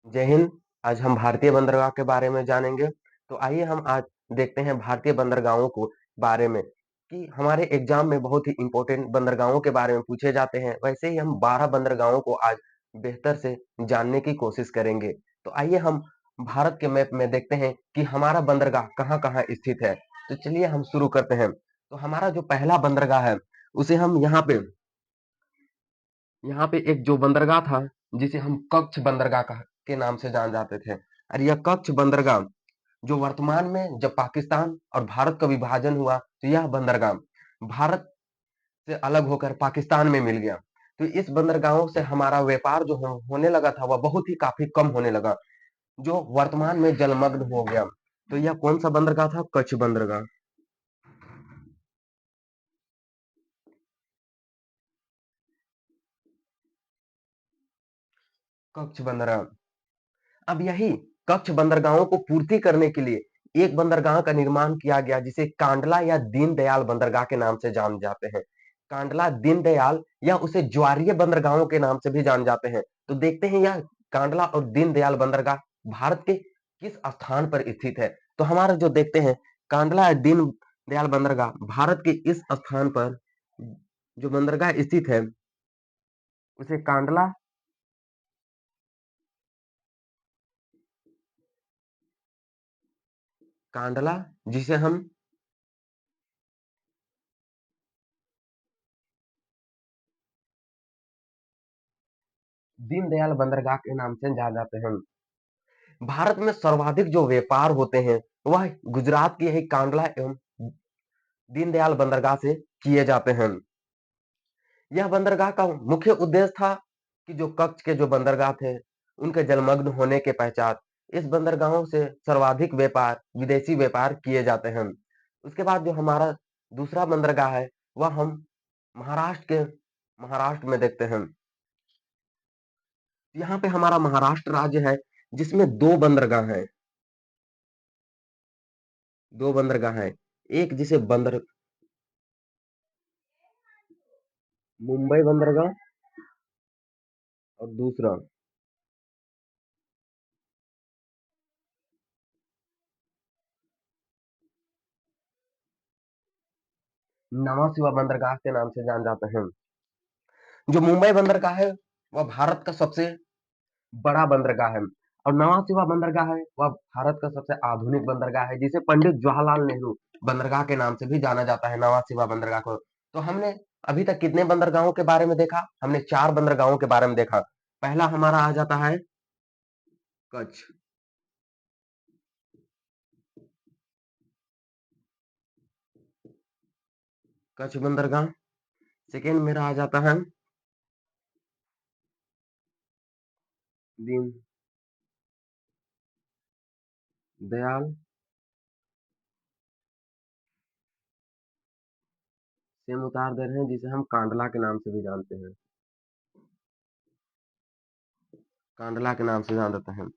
जय हिंद। आज हम भारतीय बंदरगाह के बारे में जानेंगे। तो आइए हम आज देखते हैं भारतीय बंदरगाहों को बारे में कि हमारे एग्जाम में बहुत ही इंपॉर्टेंट बंदरगाहों के बारे में पूछे जाते हैं। वैसे ही हम 12 बंदरगाहों को आज बेहतर से जानने की कोशिश करेंगे। तो आइए हम भारत के मैप में देखते हैं कि हमारा बंदरगाह कहाँ-कहाँ स्थित है। तो चलिए हम शुरू करते हैं। तो हमारा जो पहला बंदरगाह है उसे हम यहाँ पे एक जो बंदरगाह था जिसे हम कच्छ बंदरगाह के नाम से जान जाते थे। और यह कच्छ बंदरगाह जो वर्तमान में जब पाकिस्तान और भारत का विभाजन हुआ तो यह बंदरगाह भारत से अलग होकर पाकिस्तान में मिल गया। तो इस बंदरगाहों से हमारा व्यापार जो होने लगा था वह बहुत ही काफी कम होने लगा, जो वर्तमान में जलमग्न हो गया। तो यह कौन सा बंदरगाह था? कच्छ बंदरगाह। कच्छ बंदरगाह। अब यही कच्छ बंदरगाहों को पूर्ति करने के लिए एक बंदरगाह का निर्माण किया गया जिसे कांडला या दीनदयाल बंदरगाह के नाम से जान जाते हैं। कांडला, दीनदयाल या उसे ज्वारीय बंदरगाहों के नाम से भी जान जाते हैं। तो देखते हैं यह कांडला और दीनदयाल बंदरगाह भारत के किस स्थान पर स्थित है। तो हमारा जो देखते हैं कांडला या दीनदयाल बंदरगाह भारत के इस स्थान पर जो बंदरगाह स्थित है उसे कांडला जिसे हम दीनदयाल बंदरगाह के नाम से जान जाते हैं। भारत में सर्वाधिक जो व्यापार होते हैं वह गुजरात के यही कांडला एवं दीनदयाल बंदरगाह से किए जाते हैं। यह बंदरगाह का मुख्य उद्देश्य था कि जो कच्छ के जो बंदरगाह थे उनके जलमग्न होने के पश्चात इस बंदरगाहों से सर्वाधिक व्यापार, विदेशी व्यापार किए जाते हैं। उसके बाद जो हमारा दूसरा बंदरगाह है वह हम महाराष्ट्र में देखते हैं। यहाँ पे हमारा महाराष्ट्र राज्य है जिसमें दो बंदरगाह है। एक जिसे बंदर मुंबई बंदरगाह और दूसरा नवा सिवा बंदरगाह के नाम से जान जाते हैं। जो मुंबई बंदरगाह है वह भारत का सबसे बड़ा बंदरगाह है और नवा सिवा बंदरगाह है वह भारत का सबसे आधुनिक बंदरगाह है जिसे पंडित जवाहरलाल नेहरू बंदरगाह के नाम से भी जाना जाता है, नवा सिवा बंदरगाह को। तो हमने अभी तक कितने बंदरगाहों के बारे में देखा? हमने 4 बंदरगाहों के बारे में देखा। पहला हमारा आ जाता है कच्छ। कच्छ बंदरगाह। सेकेंड मेरा आ जाता है दीन दयाल सेम उतार दे रहे हैं जिसे हम कांडला के नाम से भी जानते हैं। कांडला के नाम से जान जाते हैं।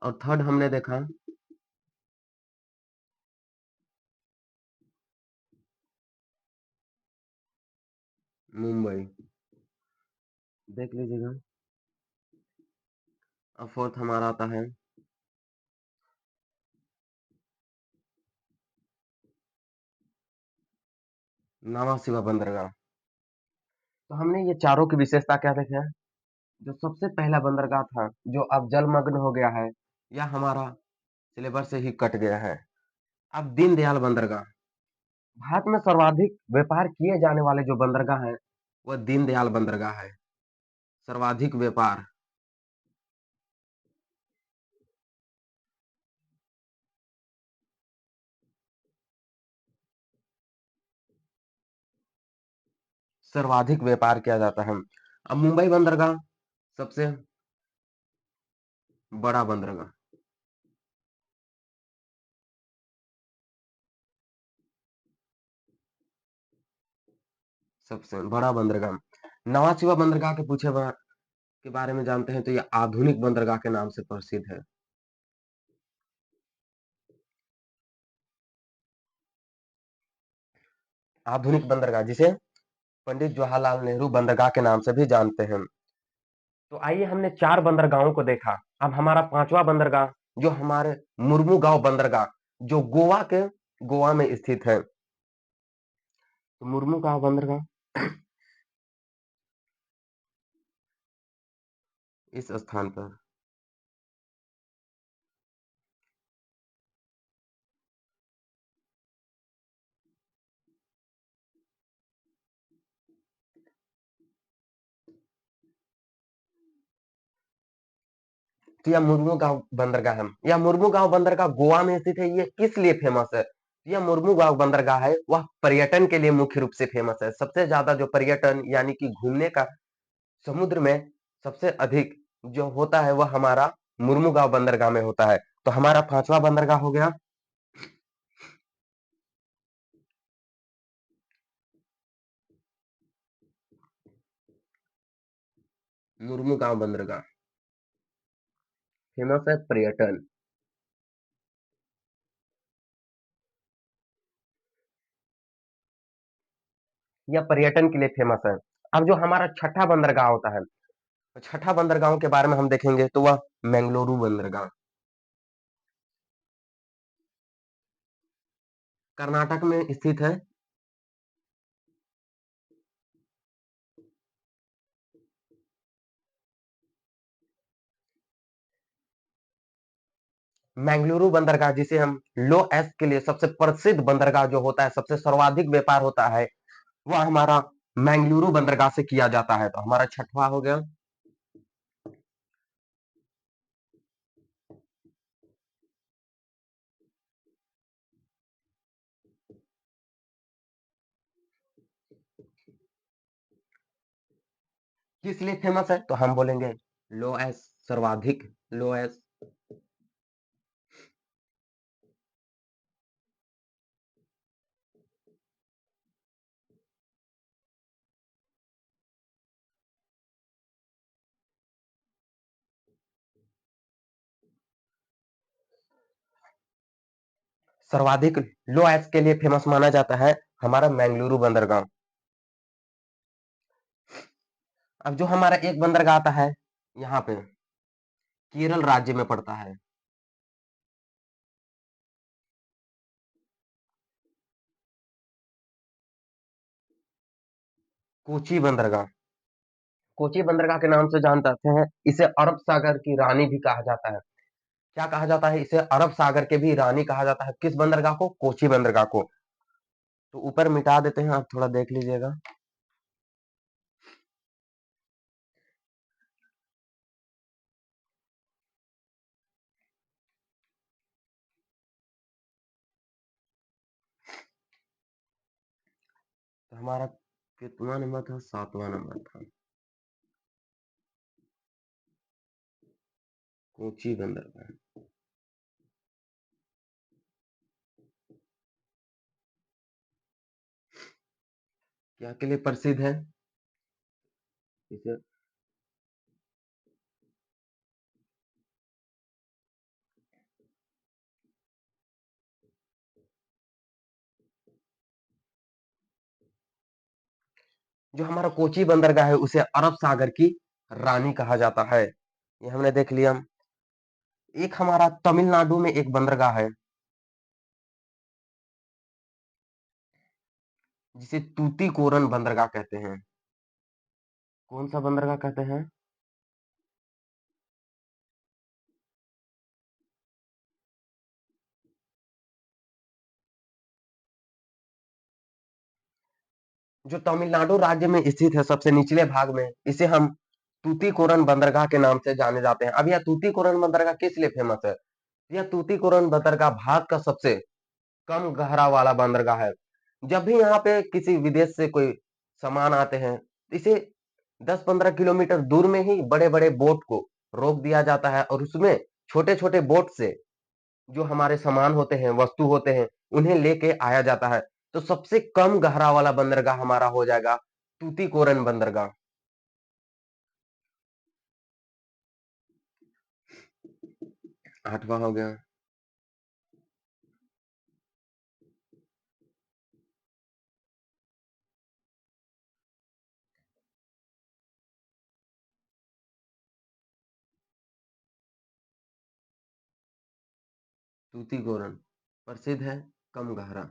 और थर्ड हमने देखा मुंबई। देख लीजिएगा। अब फोर्थ हमारा आता है नवा सिवा बंदरगाह। तो हमने ये चारों की विशेषता क्या देखा है? जो सबसे पहला बंदरगाह था जो अब जलमग्न हो गया है या हमारा सिलेबस से ही कट गया है। अब दीनदयाल बंदरगाह। भारत में सर्वाधिक व्यापार किए जाने वाले जो बंदरगाह है वह दीनदयाल बंदरगाह है। सर्वाधिक व्यापार, सर्वाधिक व्यापार किया जाता है। अब मुंबई बंदरगाह सबसे बड़ा बंदरगाह। सबसे बड़ा बंदरगाह। नवा सिवा बंदरगाह के बारे में जानते हैं तो ये आधुनिक बंदरगाह के नाम से प्रसिद्ध है। आधुनिक बंदरगाह जिसे पंडित जवाहरलाल नेहरू बंदरगाह के नाम से भी जानते हैं। तो आइए हमने 4 बंदरगाहों को देखा। अब हमारा 5वां बंदरगाह जो हमारे मुर्मुगांव बंदरगाह जो गोवा में स्थित है। तो मुर्मुगांव बंदरगाह इस स्थान पर। तो यह मुर्मुगांव बंदरगाह है। यह मुर्मुगांव बंदरगाह गोवा में स्थित है। ये किस लिए फेमस है? यह मुर्मुगांव बंदरगाह है वह पर्यटन के लिए मुख्य रूप से फेमस है। सबसे ज्यादा जो पर्यटन यानी कि घूमने का समुद्र में सबसे अधिक जो होता है वह हमारा मुर्मुगांव बंदरगाह में होता है। तो हमारा 5वां बंदरगाह हो गया मुर्मुगांव बंदरगाह, फेमस है पर्यटन। यह पर्यटन के लिए फेमस है। अब जो हमारा छठा बंदरगाह होता है, तो छठा बंदरगाहों के बारे में हम देखेंगे तो वह मैंगलोरू बंदरगाह कर्नाटक में स्थित है। मैंगलुरु बंदरगाह जिसे हम लो एस के लिए सबसे प्रसिद्ध बंदरगाह जो होता है, सबसे सर्वाधिक व्यापार होता है, वह हमारा मैंगलुरु बंदरगाह से किया जाता है। तो हमारा छठवां हो गया। किस लिए फेमस है? तो हम बोलेंगे लो एस, सर्वाधिक लो एस। सर्वाधिक लो एस के लिए फेमस माना जाता है हमारा मैंगलुरु बंदरगाह। अब जो हमारा एक बंदरगाह आता है यहाँ पे केरल राज्य में पड़ता है, कोची बंदरगाह। कोची बंदरगाह के नाम से जान जाते हैं। इसे अरब सागर की रानी भी कहा जाता है। क्या कहा जाता है? इसे अरब सागर के भी रानी कहा जाता है। किस बंदरगाह को? कोची बंदरगाह को। तो ऊपर मिटा देते हैं, आप थोड़ा देख लीजिएगा। तो हमारा कितना नंबर था? 7वां नंबर था कोची बंदरगाह। क्या के लिए प्रसिद्ध है? इसे जो हमारा कोची बंदरगाह है उसे अरब सागर की रानी कहा जाता है। ये हमने देख लिया। एक हमारा तमिलनाडु में एक बंदरगाह है जिसे तूतीकोरन बंदरगाह कहते हैं। कौन सा बंदरगाह कहते हैं? जो तमिलनाडु राज्य में स्थित है सबसे निचले भाग में, इसे हम तूतीकोरन बंदरगाह के नाम से जाने जाते हैं। अब यह तूतीकोरन बंदरगाह किस लिए फेमस है? यह तूतीकोरन बंदरगाह भारत का सबसे कम गहरा वाला बंदरगाह है। जब भी यहाँ पे किसी विदेश से कोई सामान आते हैं, इसे 10-15 किलोमीटर दूर में ही बड़े-बड़े बोट को रोक दिया जाता है और उसमें छोटे-छोटे बोट से जो हमारे सामान होते हैं, वस्तु होते हैं, उन्हें लेके आया जाता है। तो सबसे कम गहरा वाला बंदरगाह हमारा हो जाएगा तूतीकोरन बंदरगाह। 8वां हो गया। तूतीकोरन प्रसिद्ध है, कम गहरा।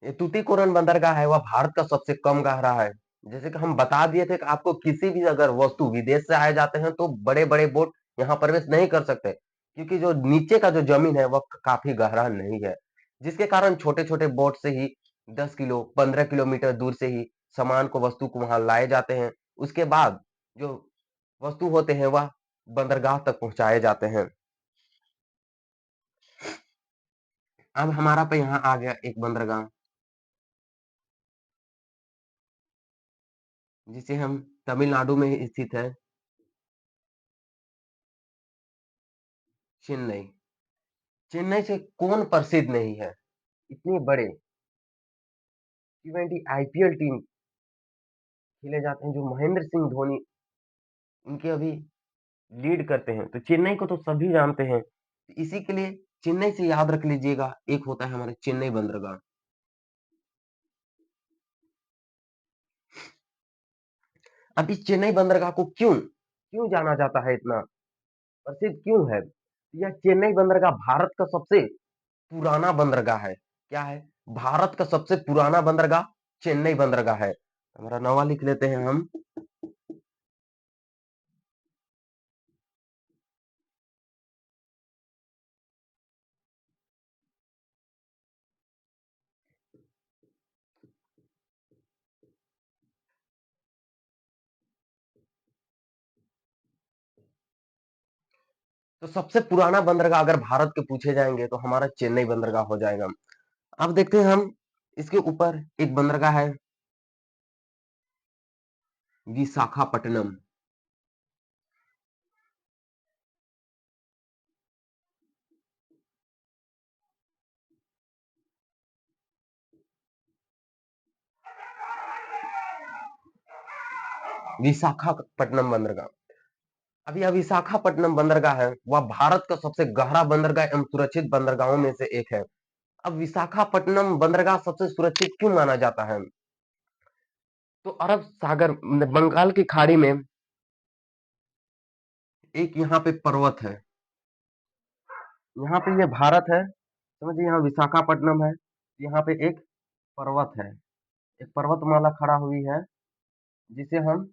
ये तूतीकोरन बंदरगाह है, वह भारत का सबसे कम गहरा है। जैसे कि हम बता दिए थे कि आपको किसी भी अगर वस्तु विदेश से आए जाते हैं तो बड़े-बड़े बोट यहाँ प्रवेश नहीं कर सकते, क्योंकि जो नीचे का जो जमीन है वह काफी गहरा नहीं है, जिसके कारण छोटे-छोटे बोट से ही 10 किलो 15 किलोमीटर दूर से ही सामान को वस्तु को वहां लाए जाते हैं। उसके बाद जो वस्तु होते हैं वह बंदरगाह तक पहुंचाए जाते हैं। अब हमारा पे यहाँ आ गया एक बंदरगाह, जिसे हम तमिलनाडु में ही स्थित है, चेन्नई। चेन्नई से कौन प्रसिद्ध नहीं है? इतने बड़े टी20 आईपीएल टीम खेले जाते हैं, जो महेंद्र सिंह धोनी उनके अभी लीड करते हैं, तो चेन्नई को तो सभी जानते हैं। इसी के लिए चेन्नई से याद रख लीजिएगा, एक होता है हमारा चेन्नई बंदरगाह। अब इस चेन्नई बंदरगाह को क्यों क्यों जाना जाता है, इतना प्रसिद्ध क्यों है? यह चेन्नई बंदरगाह भारत का सबसे पुराना बंदरगाह है। क्या है? भारत का सबसे पुराना बंदरगाह चेन्नई बंदरगाह है। हमारा नवा लिख लेते हैं हम। तो सबसे पुराना बंदरगाह अगर भारत के पूछे जाएंगे तो हमारा चेन्नई बंदरगाह हो जाएगा। अब देखते हैं हम, इसके ऊपर एक बंदरगाह है, विशाखापट्टनम। विशाखापट्टनम बंदरगाह। अब यह विशाखापट्टनम बंदरगाह है, वह भारत का सबसे गहरा बंदरगाह एवं सुरक्षित बंदरगाहों में से एक है। अब विशाखापट्टनम बंदरगाह सबसे सुरक्षित क्यों माना जाता है? तो अरब सागर बंगाल की खाड़ी में एक यहाँ पे पर्वत है, यहाँ पे ये भारत है, समझिए यहाँ विशाखापट्टनम है, यहाँ पे एक पर्वत है, एक पर्वतमाला खड़ा हुई है, जिसे हम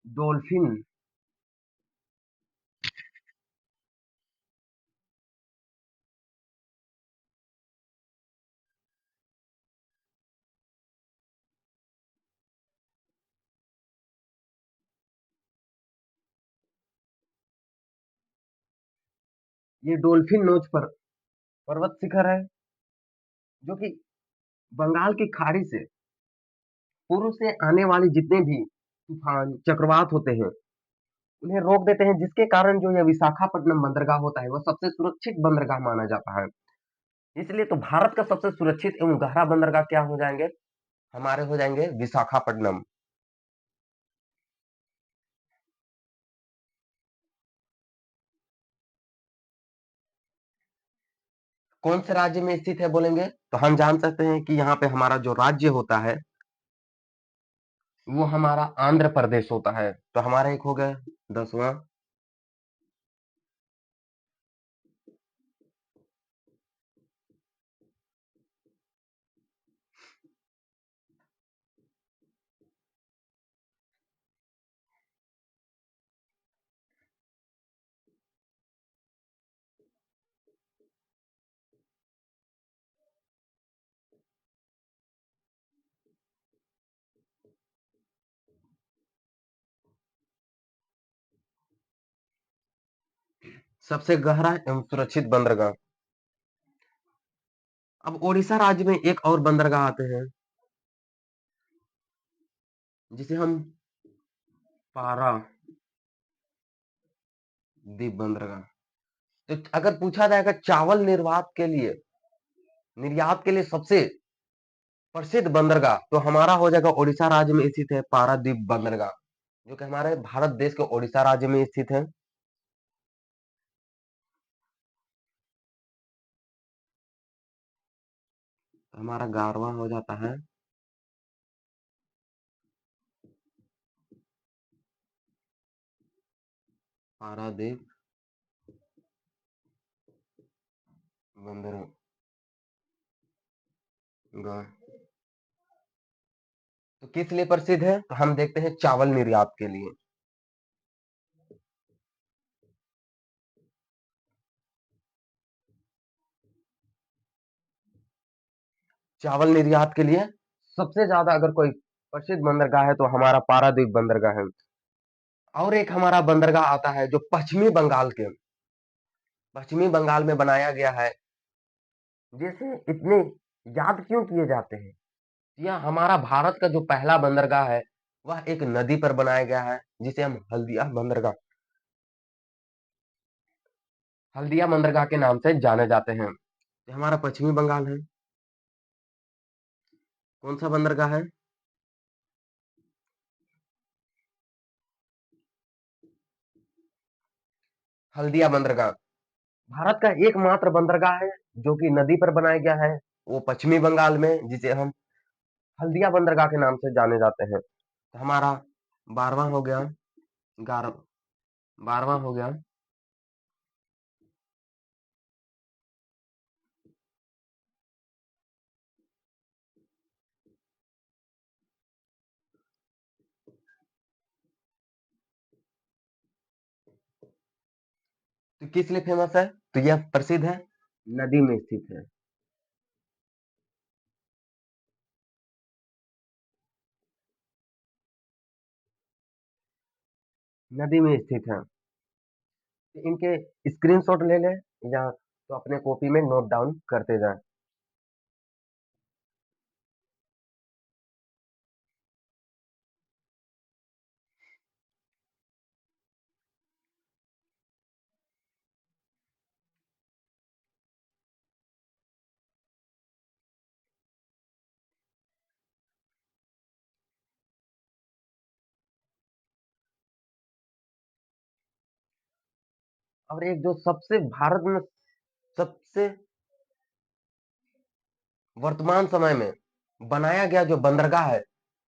डॉल्फिन, ये डॉल्फिन नोच पर पर्वत शिखर है, जो कि बंगाल की खाड़ी से पूर्व से आने वाले जितने भी तूफान चक्रवात होते हैं उन्हें रोक देते हैं, जिसके कारण जो यह विशाखापट्टनम बंदरगाह होता है वह सबसे सुरक्षित बंदरगाह माना जाता है। इसलिए तो भारत का सबसे सुरक्षित एवं गहरा बंदरगाह क्या हो जाएंगे? हमारे हो जाएंगे विशाखापट्टनम। कौन से राज्य में स्थित है बोलेंगे, तो हम जान सकते हैं कि यहाँ पे हमारा जो राज्य होता है वो हमारा आंध्र प्रदेश होता है। तो हमारा एक हो गया 10वां। सबसे गहरा एवं सुरक्षित बंदरगाह। अब ओडिशा राज्य में एक और बंदरगाह आते हैं, जिसे हम पारा द्वीप बंदरगाह। तो अगर पूछा जाएगा चावल निर्यात के लिए सबसे प्रसिद्ध बंदरगाह, तो हमारा हो जाएगा ओडिशा राज्य में स्थित है पारादीप बंदरगाह, जो कि हमारे भारत देश के ओडिशा राज्य में स्थित है। हमारा 11वां हो जाता है पारादीप बंदरगाह। तो किस लिए प्रसिद्ध है? तो हम देखते हैं चावल निर्यात के लिए। चावल निर्यात के लिए सबसे ज्यादा अगर कोई प्रसिद्ध बंदरगाह है तो हमारा पारादीप बंदरगाह है। और एक हमारा बंदरगाह आता है जो पश्चिमी बंगाल में बनाया गया है। जैसे इतने याद क्यों किए जाते हैं? यह हमारा भारत का जो पहला बंदरगाह है वह एक नदी पर बनाया गया है, जिसे हम हल्दिया बंदरगाह के नाम से जाने जाते हैं। ये हमारा पश्चिमी बंगाल है। कौन सा बंदरगाह है? हल्दिया बंदरगाह भारत का एकमात्र बंदरगाह है जो कि नदी पर बनाया गया है, वो पश्चिमी बंगाल में, जिसे हम हल्दिया बंदरगाह के नाम से जाने जाते हैं। तो हमारा 12वां हो गया, 12वां हो गया। तो किस लिए फेमस है? तो यह प्रसिद्ध है, नदी में स्थित है। नदी में स्थित है। तो इनके स्क्रीनशॉट ले लें या तो अपने कॉपी में नोट डाउन करते जाएं। और एक जो सबसे भारत में सबसे वर्तमान समय में बनाया गया जो बंदरगाह है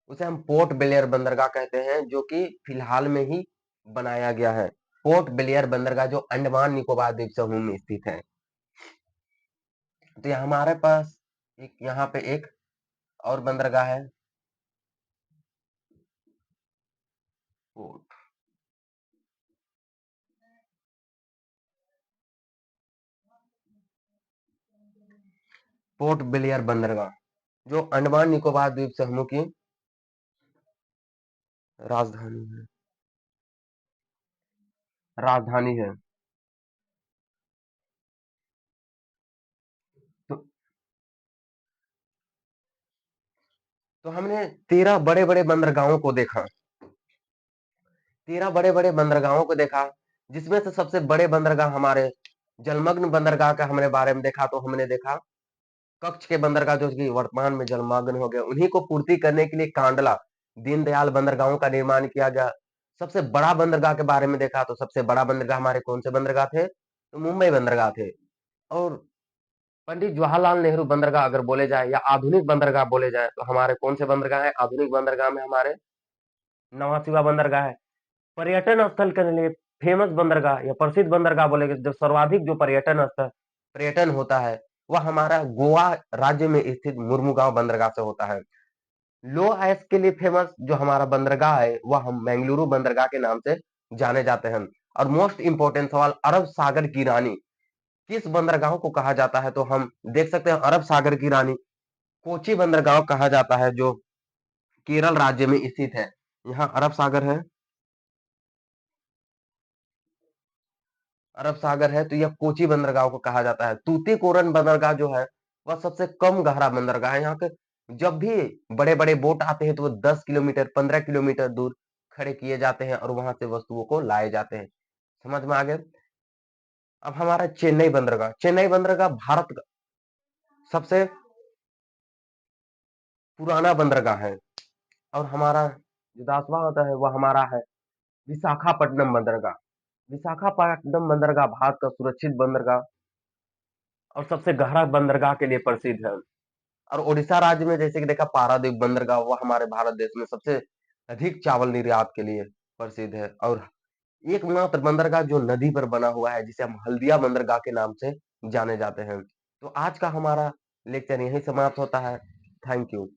उसे हम पोर्ट ब्लेयर बंदरगाह कहते हैं, जो कि फिलहाल में ही बनाया गया है। पोर्ट ब्लेयर बंदरगाह जो अंडमान निकोबार द्वीप समूह में स्थित है। तो ये हमारे पास एक यहाँ पे एक और बंदरगाह है, पोर्ट पोर्ट ब्लेयर बंदरगाह जो अंडमान निकोबार द्वीप समूह की राजधानी है। राजधानी है। तो, तो हमने 13 बड़े-बड़े बंदरगाहों को देखा। 13 बड़े-बड़े बंदरगाहों को देखा, जिसमें से सबसे बड़े बंदरगाह हमारे जलमग्न बंदरगाह का हमने बारे में देखा। तो हमने देखा कच्छ के बंदरगाह जो कि वर्तमान में जलमग्न हो गए, उन्हीं को पूर्ति करने के लिए कांडला, दीनदयाल बंदरगाहों का निर्माण किया गया। सबसे बड़ा बंदरगाह के बारे में देखा तो सबसे बड़ा बंदरगाह हमारे कौन से बंदरगाह थे? तो मुंबई बंदरगाह थे। और पंडित जवाहरलाल नेहरू बंदरगाह अगर बोले जाए या आधुनिक बंदरगाह बोले जाए तो हमारे कौन से बंदरगाह है? आधुनिक बंदरगाह में हमारे नवा सिवा बंदरगाह है। पर्यटन स्थल के लिए फेमस बंदरगाह या प्रसिद्ध बंदरगाह बोलेंगे, जो सर्वाधिक जो पर्यटन होता है वह हमारा गोवा राज्य में स्थित मुर्मुगांव बंदरगाह से होता है। लो आइस के लिए फेमस जो हमारा बंदरगाह है वह हम बेंगलुरु बंदरगाह के नाम से जाने जाते हैं। और मोस्ट इंपोर्टेंट सवाल, अरब सागर की रानी किस बंदरगाह को कहा जाता है? तो हम देख सकते हैं अरब सागर की रानी कोची बंदरगाह कहा जाता है, जो केरल राज्य में स्थित है। यहाँ अरब सागर है। अरब सागर है तो यह कोची बंदरगाह को कहा जाता है। तूतीकोरन बंदरगाह जो है वह सबसे कम गहरा बंदरगाह है। यहाँ के जब भी बड़े बड़े बोट आते हैं तो वो 10 किलोमीटर 15 किलोमीटर दूर खड़े किए जाते हैं और वहां से वस्तुओं को लाए जाते हैं। समझ में आ गया? अब हमारा चेन्नई बंदरगाह भारत का सबसे पुराना बंदरगाह है। और हमारा जो 10वां होता है वह हमारा है विशाखापट्टनम बंदरगाह। विशाखापट्टनम बंदरगाह भारत का सुरक्षित बंदरगाह और सबसे गहरा बंदरगाह के लिए प्रसिद्ध है। और ओडिशा राज्य में जैसे कि देखा पारादीप बंदरगाह, वह हमारे भारत देश में सबसे अधिक चावल निर्यात के लिए प्रसिद्ध है। और एकमात्र बंदरगाह जो नदी पर बना हुआ है, जिसे हम हल्दिया बंदरगाह के नाम से जाने जाते हैं। तो आज का हमारा लेक्चर यहीं समाप्त होता है। Thank you.